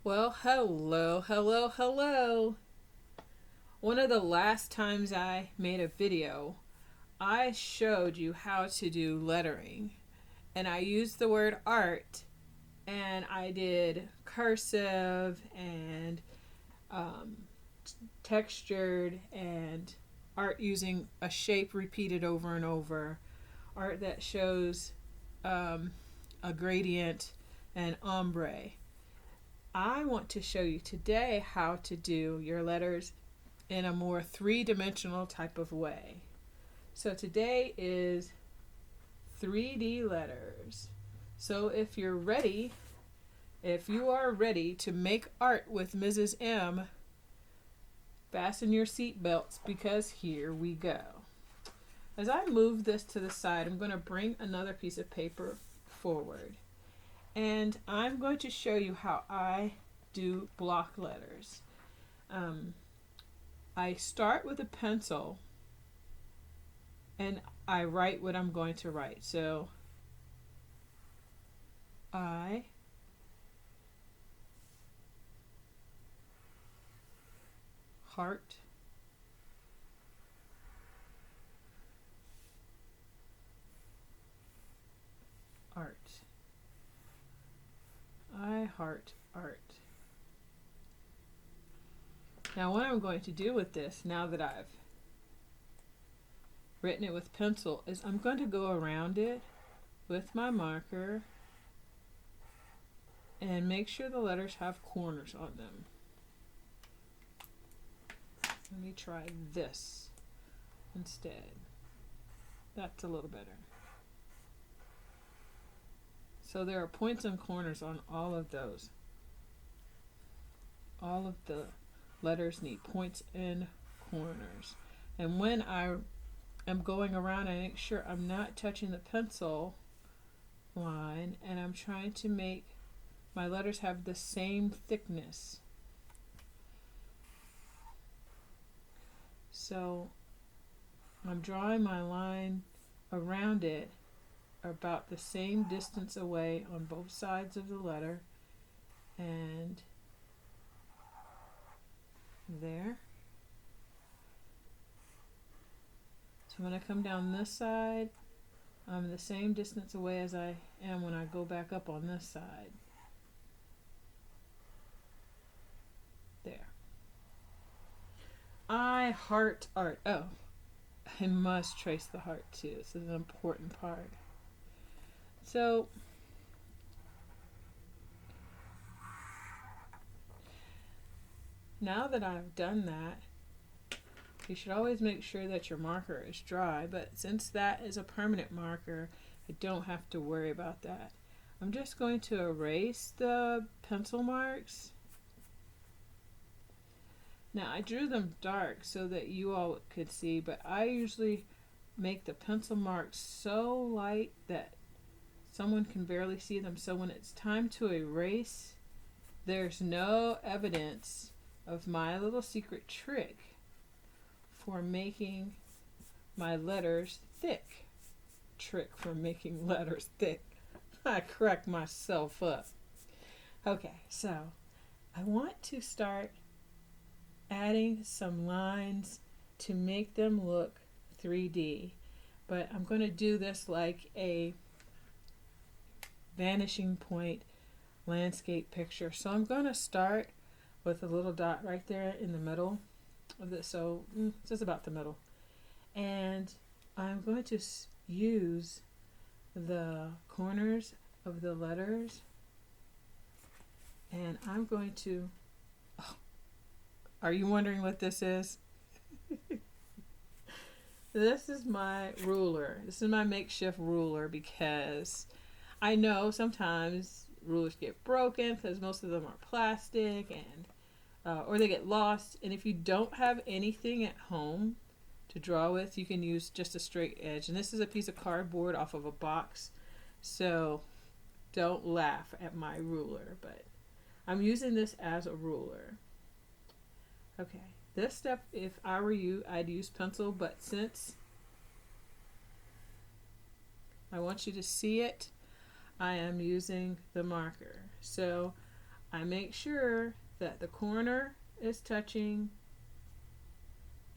Well, hello. One of the last times I made a video, I showed you how to do lettering. And I used the word art, and I did cursive and um, textured and art using a shape repeated over and over, art that shows um, a gradient and ombre. I want to show you today how to do your letters in a more three-dimensional type of way. So today is 3D letters. So if you are ready to make art with Mrs. M, fasten your seatbelts because here we go. As I move this to the side, I'm going to bring another piece of paper forward. And I'm going to show you how I do block letters. I start with a pencil and I write what I'm going to write. So I heart art. I heart art. Now what I'm going to do with this, now that I've written it with pencil, is I'm going to go around it with my marker and make sure the letters have corners on them. Let me try this instead. That's a little better. So there are points and corners on all of those. All of the letters need points and corners. And when I am going around, I make sure I'm not touching the pencil line, and I'm trying to make my letters have the same thickness. So I'm drawing my line around it about the same distance away on both sides of the letter, and there. So when I come down this side, I'm the same distance away as I am when I go back up on this side. There. I heart art. Oh, I must trace the heart too. This is an important part. So now that I've done that, you should always make sure that your marker is dry, but since that is a permanent marker, I don't have to worry about that. I'm just going to erase the pencil marks. Now I drew them dark so that you all could see, but I usually make the pencil marks so light that someone can barely see them. So when it's time to erase, there's no evidence of my little secret trick for making my letters thick. Trick for making letters thick. I crack myself up. Okay, so I want to start adding some lines to make them look 3D, but I'm going to do this like a vanishing point landscape picture. So I'm going to start with a little dot right there in the middle of this, so just about the middle, and I'm going to use the corners of the letters, and I'm going to, oh, are you wondering what this is? This is my ruler. This is my makeshift ruler because I know sometimes rulers get broken because most of them are plastic, and or they get lost. And if you don't have anything at home to draw with, you can use just a straight edge. And this is a piece of cardboard off of a box, so don't laugh at my ruler, but I'm using this as a ruler. Okay, this step, if I were you, I'd use pencil, but since I want you to see it, I am using the marker. So I make sure that the corner is touching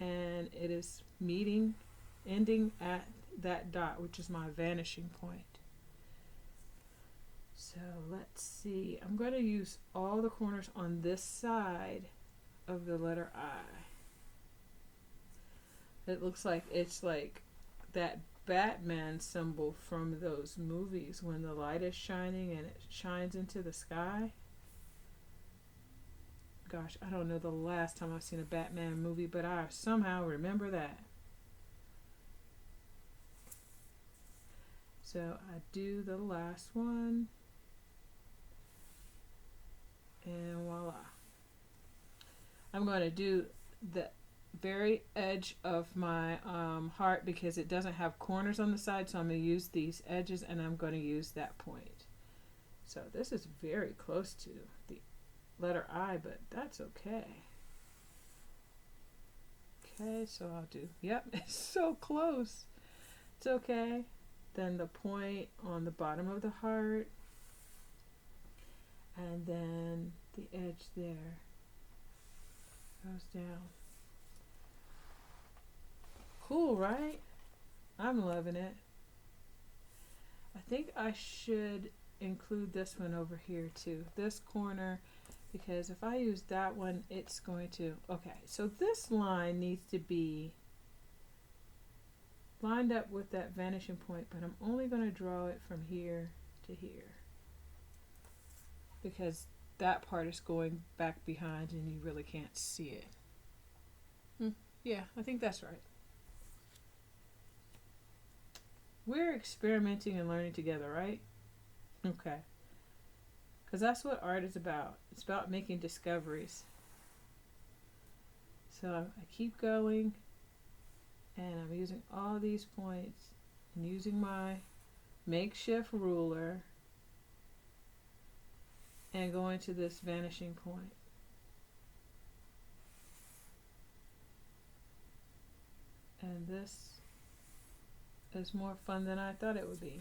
and it is ending at that dot, which is my vanishing point. So let's see, I'm going to use all the corners on this side of the letter I. It looks like it's like that Batman symbol from those movies when the light is shining and it shines into the sky. Gosh, I don't know the last time I've seen a Batman movie, but I somehow remember that. So I do the last one, and voila. I'm going to do the very edge of my heart because it doesn't have corners on the side, so I'm going to use these edges and I'm going to use that point. So this is very close to the letter I, but that's okay. Okay, so I'll do, yep, it's so close. It's okay. Then the point on the bottom of the heart, and then the edge there goes down. Cool, right? I'm loving it. I think I should include this one over here too, this corner, because if I use that one, it's going to, okay, so this line needs to be lined up with that vanishing point, but I'm only going to draw it from here to here because that part is going back behind and you really can't see it. Yeah, I think that's right. We're experimenting and learning together, right? Okay. Because that's what art is about. It's about making discoveries. So I keep going, and I'm using all these points and using my makeshift ruler and going to this vanishing point. And this is more fun than I thought it would be.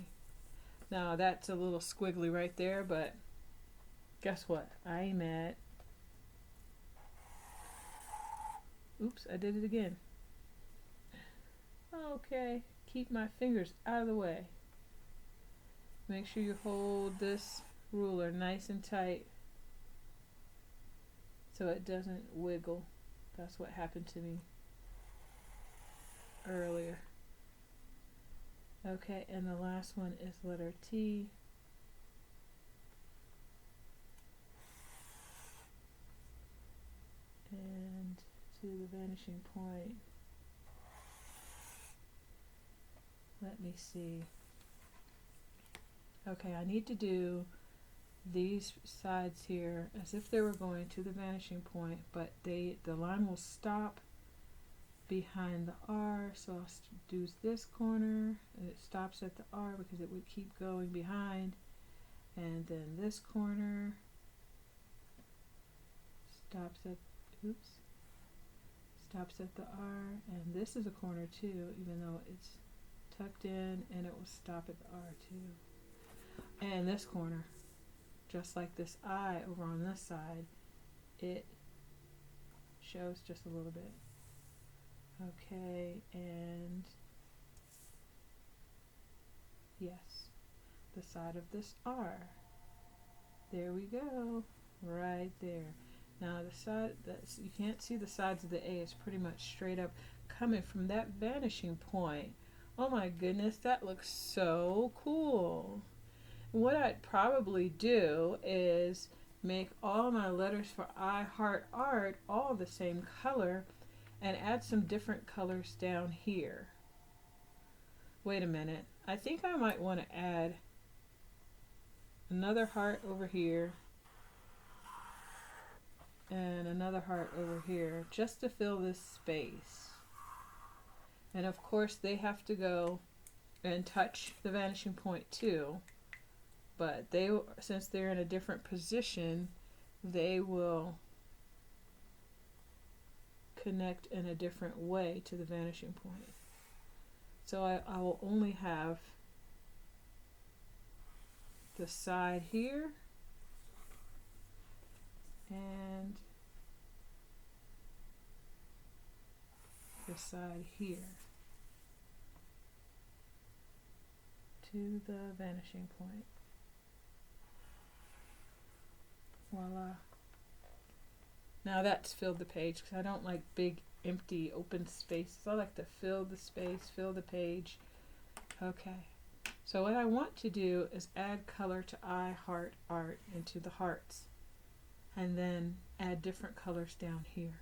Now that's a little squiggly right there, but guess what? I'm at, oops, I did it again. Okay, keep my fingers out of the way. Make sure you hold this ruler nice and tight so it doesn't wiggle. That's what happened to me earlier. Okay, and the last one is letter T. And to the vanishing point. Let me see. Okay, I need to do these sides here as if they were going to the vanishing point, but the line will stop behind the R, so I'll do this corner and it stops at the R because it would keep going behind, and then this corner stops at the R, and this is a corner too, even though it's tucked in, and it will stop at the R too. And this corner, just like this I over on this side, it shows just a little bit. Okay, and yes, the side of this R. There we go, right there. Now the side, you can't see the sides of the A, it's pretty much straight up coming from that vanishing point. Oh my goodness, that looks so cool. What I'd probably do is make all my letters for I Heart Art all the same color and add some different colors down here. Wait a minute, I think I might want to add another heart over here and another heart over here just to fill this space. And of course they have to go and touch the vanishing point too, but since they're in a different position, they will connect in a different way to the vanishing point. So I will only have the side here side here to the vanishing point. Voila. Now that's filled the page because I don't like big empty open spaces. I like to fill the space, fill the page. Okay. So what I want to do is add color to I heart art into the hearts, and then add different colors down here.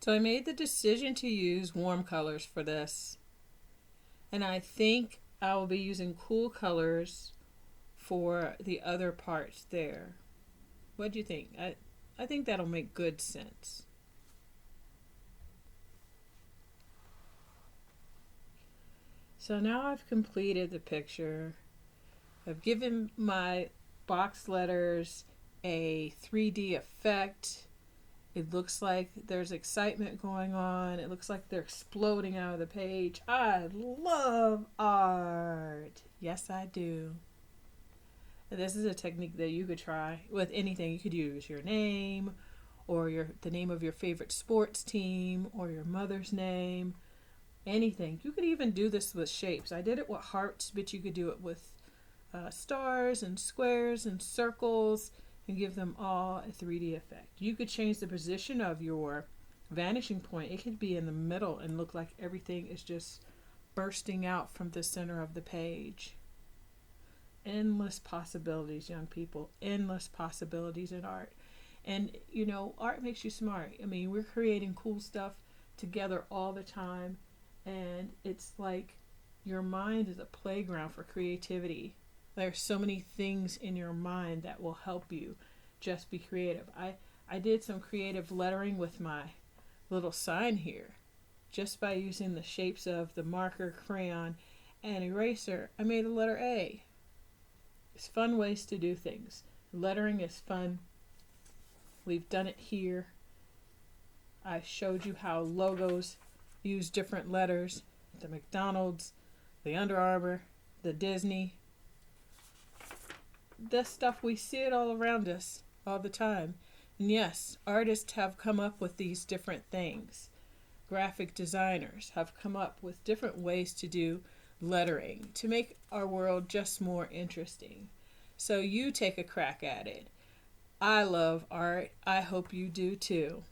So I made the decision to use warm colors for this, and I think I will be using cool colors for the other parts there. What do you think? I think that'll make good sense. So now I've completed the picture. I've given my box letters a 3D effect. It looks like there's excitement going on. It looks like they're exploding out of the page. I love art. Yes, I do. And this is a technique that you could try with anything. You could use your name or the name of your favorite sports team or your mother's name. Anything. You could even do this with shapes. I did it with hearts, but you could do it with stars and squares and circles and give them all a 3D effect. You could change the position of your vanishing point. It could be in the middle and look like everything is just bursting out from the center of the page. Endless possibilities, young people. Endless possibilities in art. And, you know, art makes you smart. I mean, we're creating cool stuff together all the time. And it's like your mind is a playground for creativity. There's so many things in your mind that will help you just be creative. I did some creative lettering with my little sign here. Just by using the shapes of the marker, crayon, and eraser, I made a letter A. It's fun ways to do things. Lettering is fun. We've done it here. I showed you how logos use different letters. The McDonald's, the Under Armour, the Disney. This stuff, we see it all around us all the time. And yes, artists have come up with these different things. Graphic designers have come up with different ways to do lettering to make our world just more interesting. So you take a crack at it. I love art. I hope you do too.